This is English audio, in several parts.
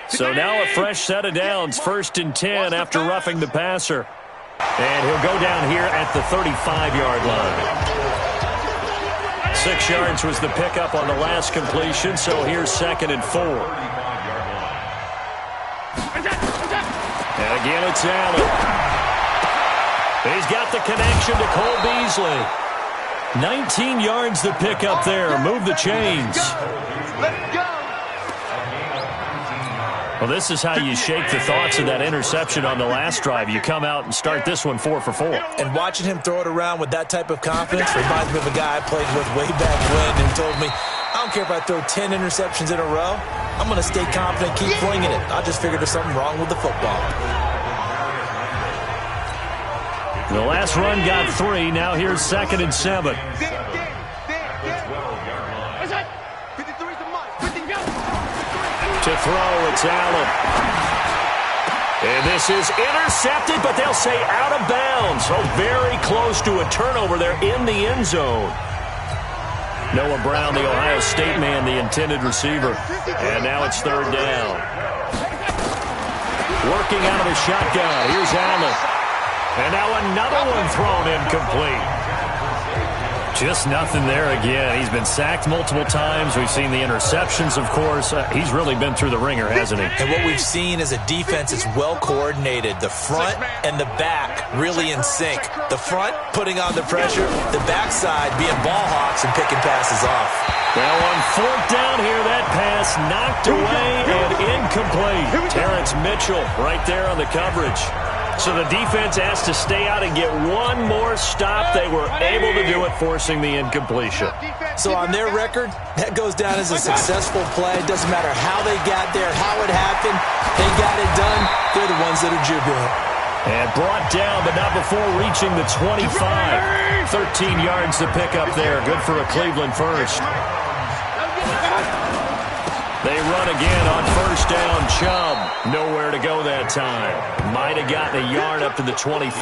So now a fresh set of downs, 1st and 10 after roughing the passer. And he'll go down here at the 35-yard line. 6 yards was the pickup on the last completion, so here's 2nd and 4. And again, it's Allen. He's got the connection to Cole Beasley. 19 yards the pickup there. Move the chains. Let's go. Well, this is how you shake the thoughts of that interception on the last drive. You come out and start this one 4 for 4. And watching him throw it around with that type of confidence reminds me of a guy I played with way back when who told me, I don't care if I throw 10 interceptions in a row. I'm going to stay confident, keep flinging it. I just figured there's something wrong with the football. The last run got 3. Now here's 2nd and 7. To throw, it's Allen. And this is intercepted, but they'll say out of bounds. So very close to a turnover there in the end zone. Noah Brown, the Ohio State man, the intended receiver. And now it's 3rd down. Working out of the shotgun. Here's Allen. And now another one thrown incomplete. Just nothing there again. He's been sacked multiple times. We've seen the interceptions, of course. He's really been through the ringer, hasn't he? And what we've seen is a defense that's well coordinated. The front and the back really in sync. The front putting on the pressure. The backside being ball hawks and picking passes off. Now on 4th down here, that pass knocked away and incomplete. Terrence Mitchell right there on the coverage. So the defense has to stay out and get one more stop. They were able to do it, forcing the incompletion. So on their record, that goes down as a successful play. It doesn't matter how they got there, how it happened. They got it done. They're the ones that are jubilant. And brought down, but not before reaching the 25. 13 yards to pick up there. Good for a Cleveland first. They run again on 1st down. Chubb nowhere to go that time. Might have gotten a yard up to the 25.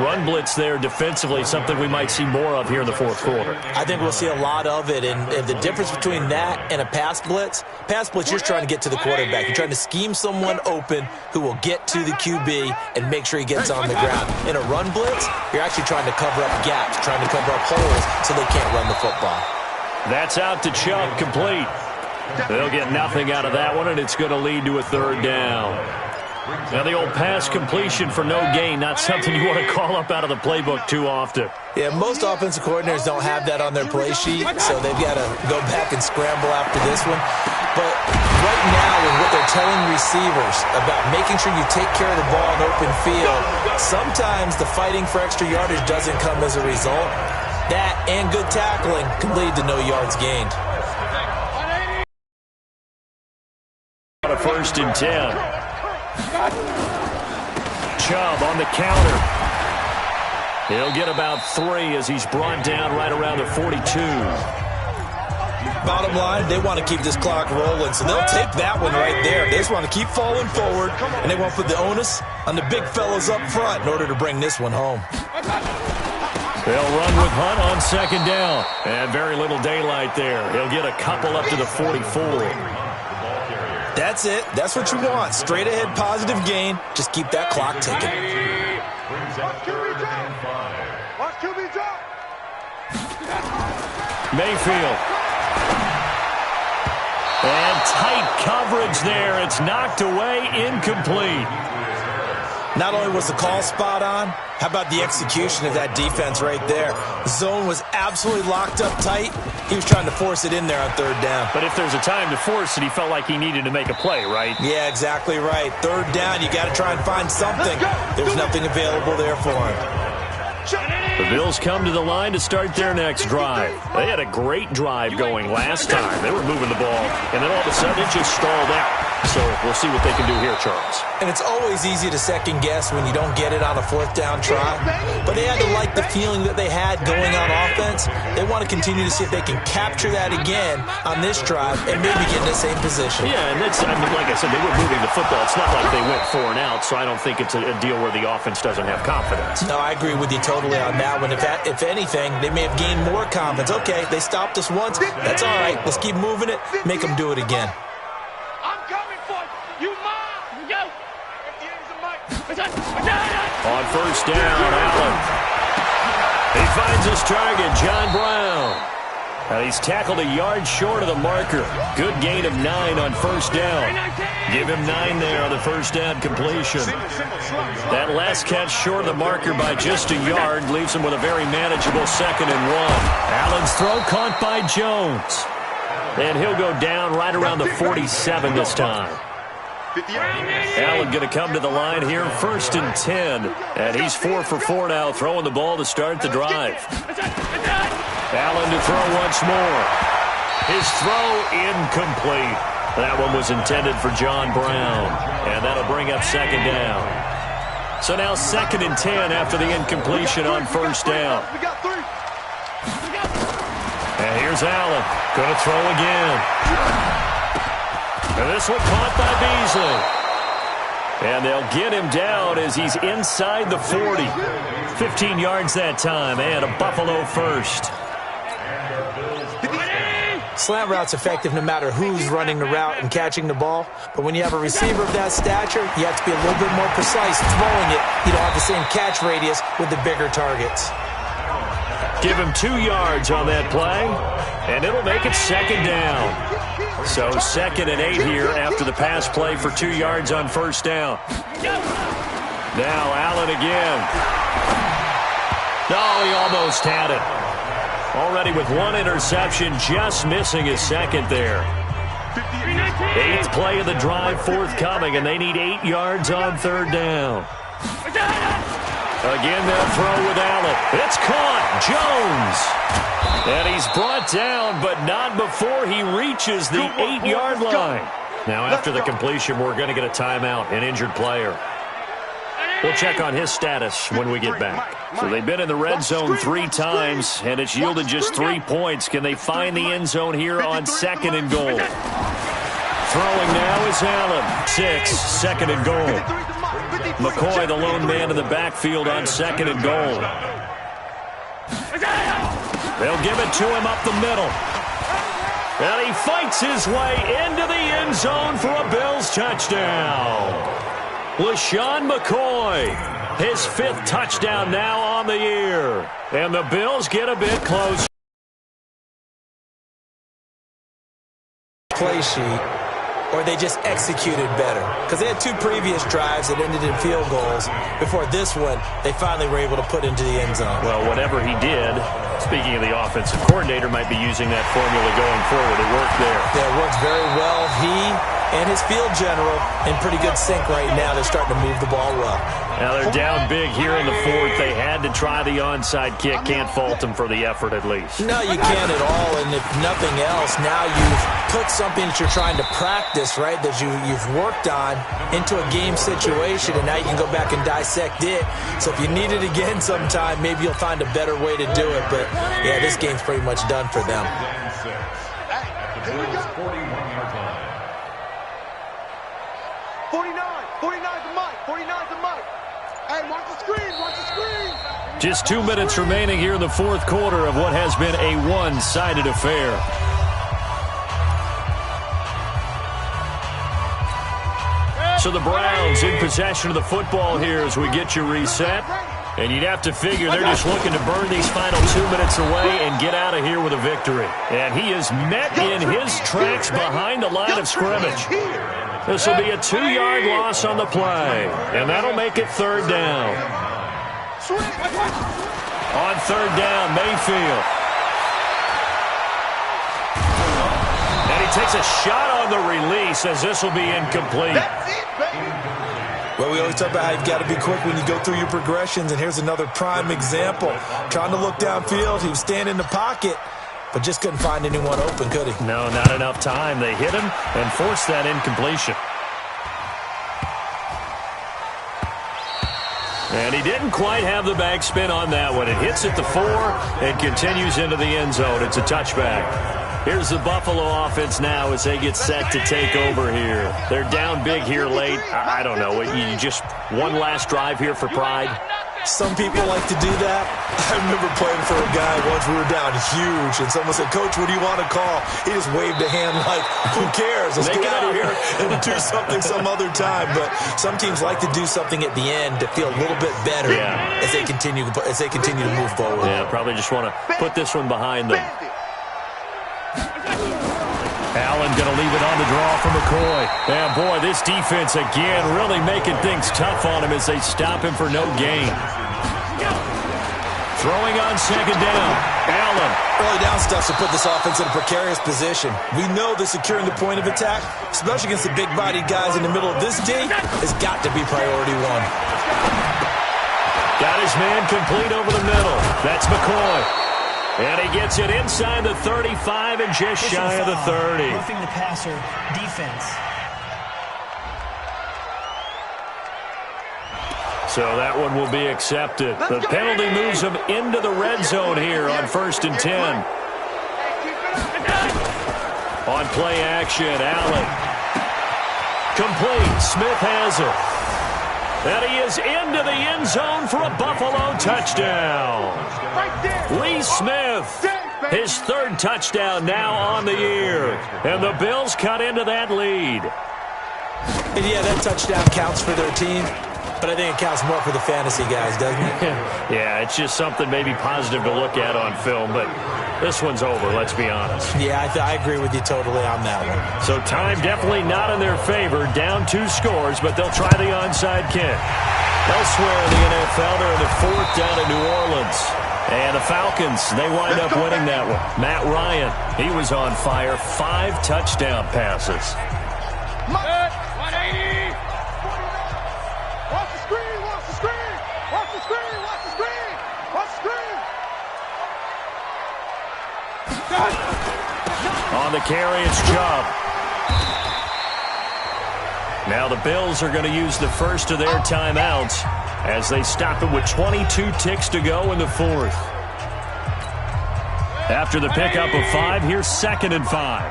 Run blitz there defensively, something we might see more of here in the 4th quarter. I think we'll see a lot of it. And the difference between that and a pass blitz, you're just trying to get to the quarterback. You're trying to scheme someone open who will get to the QB and make sure he gets on the ground. In a run blitz, you're actually trying to cover up gaps, trying to cover up holes so they can't run the football. That's out to Chubb, complete. They'll get nothing out of that one, and it's going to lead to a 3rd down. Now the old pass completion for no gain, not something you want to call up out of the playbook too often. Yeah, most offensive coordinators don't have that on their play sheet, so they've got to go back and scramble after this one. But right now, with what they're telling receivers about making sure you take care of the ball in open field, sometimes the fighting for extra yardage doesn't come as a result. That and good tackling can lead to no yards gained. On a 1st and 10. Chubb on the counter. He'll get about 3 as he's brought down right around the 42. Bottom line, they want to keep this clock rolling, so they'll take that one right there. They just want to keep falling forward, and they want to put the onus on the big fellas up front in order to bring this one home. They'll run with Hunt on 2nd down. And very little daylight there. He'll get a couple up to the 44. That's it. That's what you want. Straight ahead positive gain. Just keep that clock ticking. Mayfield. And tight coverage there. It's knocked away, incomplete. Not only was the call spot on, how about the execution of that defense right there? Zone was absolutely locked up tight. He was trying to force it in there on 3rd down. But if there's a time to force it, he felt like he needed to make a play, right? Yeah, exactly right. 3rd down, you got to try and find something. There's nothing available there for him. The Bills come to the line to start their next drive. They had a great drive going last time. They were moving the ball, and then all of a sudden it just stalled out. So we'll see what they can do here, Charles. And it's always easy to second guess when you don't get it on a 4th down try. But they had to like the feeling that they had going on offense. They want to continue to see if they can capture that again on this drive and maybe get in the same position. Yeah, and like I said, they were moving the football. It's not like they went 4 and out, so I don't think it's a deal where the offense doesn't have confidence. No, I agree with you totally on that one. If anything, they may have gained more confidence. Okay, they stopped us once. That's all right. Let's keep moving it. Make them do it again. On first down, Allen. He finds his target, John Brown. He's tackled a yard short of the marker. Good gain of 9 on first down. Give him 9 there on the first down completion. That last catch short of the marker by just a yard leaves him with a very manageable 2nd and 1. Allen's throw caught by Jones. And he'll go down right around the 47 this time. Allen going to come to the line here, 1st and 10. And he's 4 for 4 now, throwing the ball to start the drive. Allen to throw once more. His throw incomplete. That one was intended for John Brown. And that'll bring up 2nd down. So now 2nd and 10 after the incompletion on first down. And here's Allen. Going to throw again. And this one caught by Beasley. And they'll get him down as he's inside the 40. 15 yards that time and a Buffalo first. Slant route's effective no matter who's running the route and catching the ball. But when you have a receiver of that stature, you have to be a little bit more precise throwing it. You don't have the same catch radius with the bigger targets. Give him 2 yards on that play, and it'll make it 2nd down. So 2nd and 8 here after the pass play for 2 yards on first down. Now Allen again. Oh, he almost had it. Already with 1 interception, just missing his 2nd there. 8th play of the drive forthcoming, and they need 8 yards on 3rd down. Again, they'll throw with Allen. It's caught. Jones. And he's brought down, but not before he reaches the 8-yard line. Now, after the completion, we're going to get a timeout, an injured player. We'll check on his status when we get back. So they've been in the red zone 3 times, and it's yielded just 3 points. Can they find the end zone here on 2nd and goal? Throwing now is Allen. 6, 2nd and goal. McCoy, the lone man in the backfield on 2nd and goal. They'll give it to him up the middle. And he fights his way into the end zone for a Bills touchdown. LeSean McCoy, his 5th touchdown now on the year. And the Bills get a bit closer. Play sheet, or they just executed better. Because they had 2 previous drives that ended in field goals. Before this one, they finally were able to put into the end zone. Well, whatever he did, speaking of the offensive coordinator, might be using that formula going forward. It worked there. Yeah, it works very well. He and his field general in pretty good sync right now. They're starting to move the ball well. Now they're down big here in the 4th. They had to try the onside kick. Can't fault them for the effort at least. No, you can't at all. And if nothing else, now you've put something that you're trying to practice, right, that you've worked on into a game situation, and now you can go back and dissect it. So if you need it again sometime, maybe you'll find a better way to do it. But, yeah, this game's pretty much done for them. 49's a Mike. 49's a Mike. Hey, watch the screen. Watch the screen. Just 2 minutes remaining here in the 4th quarter of what has been a one-sided affair. So the Browns in possession of the football here as we get you reset. And you'd have to figure they're just looking to burn these final 2 minutes away and get out of here with a victory. And he is met in his tracks behind the line of scrimmage. This will be a 2-yard loss on the play. And that'll make it 3rd down. On 3rd down, Mayfield. And he takes a shot on the release as this will be incomplete. Well, we always talk about how you've got to be quick when you go through your progressions, and here's another prime example. Trying to look downfield, he was standing in the pocket, but just couldn't find anyone open, could he? No, not enough time. They hit him and forced that incompletion. And he didn't quite have the backspin on that one. It hits at the 4 and continues into the end zone. It's a touchback. Here's the Buffalo offense now as they get set to take over here. They're down big here late. I don't know. You just one last drive here for pride? Some people like to do that. I remember playing for a guy once. We were down huge, and someone said, "Coach, what do you want to call?" He just waved a hand like, "Who cares? Let's get out of here and do something some other time." But some teams like to do something at the end to feel a little bit better as they continue to move forward. Yeah, probably just want to put this one behind them. Allen going to leave it on the draw for McCoy. And, boy, this defense, again, really making things tough on him as they stop him for no gain. Throwing on second down. Allen. Early down stuff to put this offense in a precarious position. We know that securing the point of attack, especially against the big-bodied guys in the middle of this D, has got to be priority one. Got his man complete over the middle. That's McCoy. And he gets it inside the 35 and just shy of the 30. Roughing the passer defense. So that one will be accepted. The penalty moves him into the red zone here on 1st and 10. On play action, Allen. Complete. Smith has it. And he is into the end zone for a Buffalo touchdown. Lee Smith, his 3rd touchdown now on the year. And the Bills cut into that lead. And yeah, that touchdown counts for their team, but I think it counts more for the fantasy guys, doesn't it? Yeah, it's just something maybe positive to look at on film, but this one's over, let's be honest. Yeah, I agree with you totally on that one. So time definitely not in their favor. Down 2 scores, but they'll try the onside kick. Elsewhere in the NFL, they're in the 4th down in New Orleans. And the Falcons, they wind up winning that one. Matt Ryan, he was on fire. 5 touchdown passes. 180. Watch the screen, watch the screen. Watch the screen, watch the screen. Watch the screen. On the carry, it's Chubb. Now the Bills are going to use the first of their timeouts as they stop it with 22 ticks to go in the 4th. After the pickup of 5, here's 2nd and 5.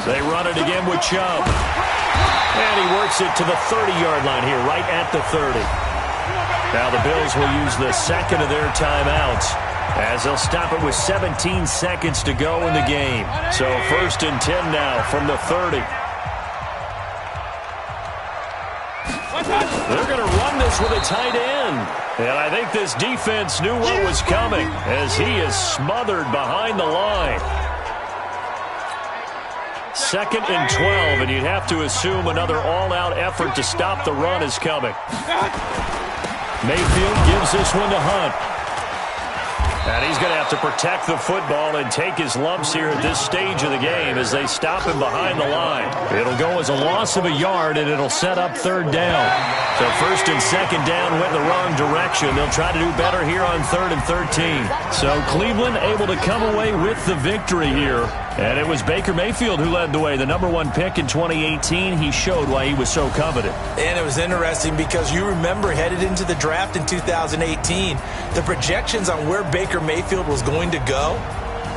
They run it again with Chubb. And he works it to the 30-yard line here, right at the 30. Now the Bills will use the 2nd of their timeouts as they'll stop it with 17 seconds to go in the game. So 1st and 10 now from the 30. They're going to run this with a tight end. And I think this defense knew what was coming as he is smothered behind the line. 2nd and 12, and you'd have to assume another all-out effort to stop the run is coming. Mayfield gives this one to Hunt. And he's going to have to protect the football and take his lumps here at this stage of the game as they stop him behind the line. It'll go as a loss of a yard, and it'll set up 3rd down. So 1st and 2nd down went the wrong direction. They'll try to do better here on 3rd and 13. So Cleveland able to come away with the victory here. And it was Baker Mayfield who led the way. The #1 pick in 2018, he showed why he was so coveted. And it was interesting because you remember headed into the draft in 2018, the projections on where Baker Mayfield was going to go,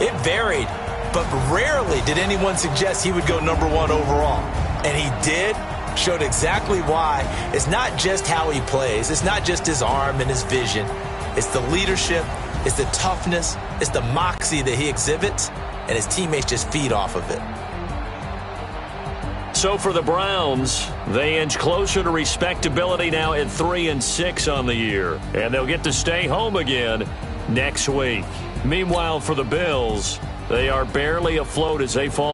it varied. But rarely did anyone suggest he would go #1 overall. And he did, showed exactly why. It's not just how he plays. It's not just his arm and his vision. It's the leadership. It's the toughness. It's the moxie that he exhibits. And his teammates just feed off of it. So for the Browns, they inch closer to respectability now at 3 and 6 on the year. And they'll get to stay home again next week. Meanwhile, for the Bills, they are barely afloat as they fall.